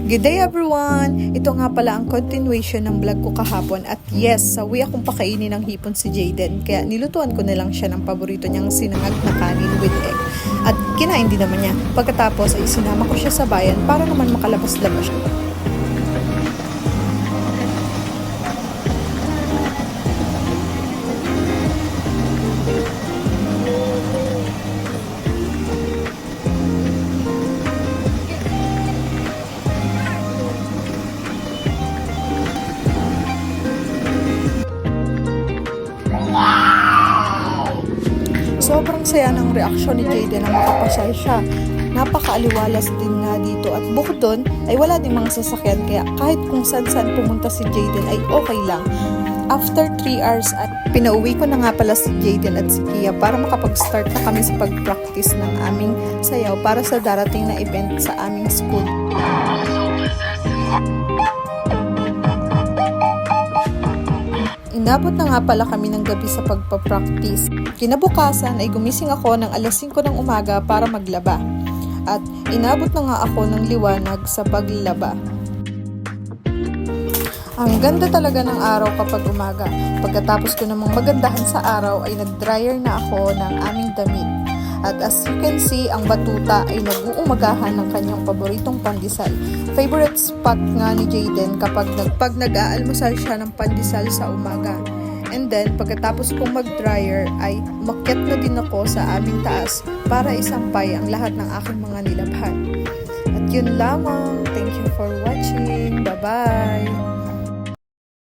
Good day everyone! Ito nga pala ang continuation ng vlog ko kahapon at yes, sawi akong pakainin ng hipon si Jayden kaya nilutuan ko na lang siya ng paborito niyang sinangag na kanin with egg. At kinain din naman niya. Pagkatapos ay sinama ko siya sa bayan para naman makalabas-labas siya. Sobrang saya ng reaksyon ni Jayden na makapasal siya. Napakaaliwalas din nga dito at bukod doon ay wala ding mga sasakyan kaya kahit kung saan pumunta si Jayden ay okay lang. After 3 hours at pinauwi ko na nga pala si Jayden at si Kia para makapag-start na kami sa pag-practice ng aming sayaw para sa darating na event sa aming school. Inabot na nga pala kami ng gabi sa pagpapractice. Kinabukasan ay gumising ako ng alas 5 ng umaga para maglaba. At inabot na nga ako ng liwanag sa paglaba. Ang ganda talaga ng araw kapag umaga. Pagkatapos ko namang magandahan sa araw ay nag-dryer na ako ng aming damit. At as you can see, ang batuta ay nag-uumagahan ng kanyang paboritong pandesal. Favorite spot nga ni Jayden kapag nag-aalmusal siya ng pandesal sa umaga. And then, pagkatapos kong mag-dryer ay umakyat na din ako sa aming taas para isampay ang lahat ng aking mga nilabhan. At yun lamang. Thank you for watching. Bye-bye!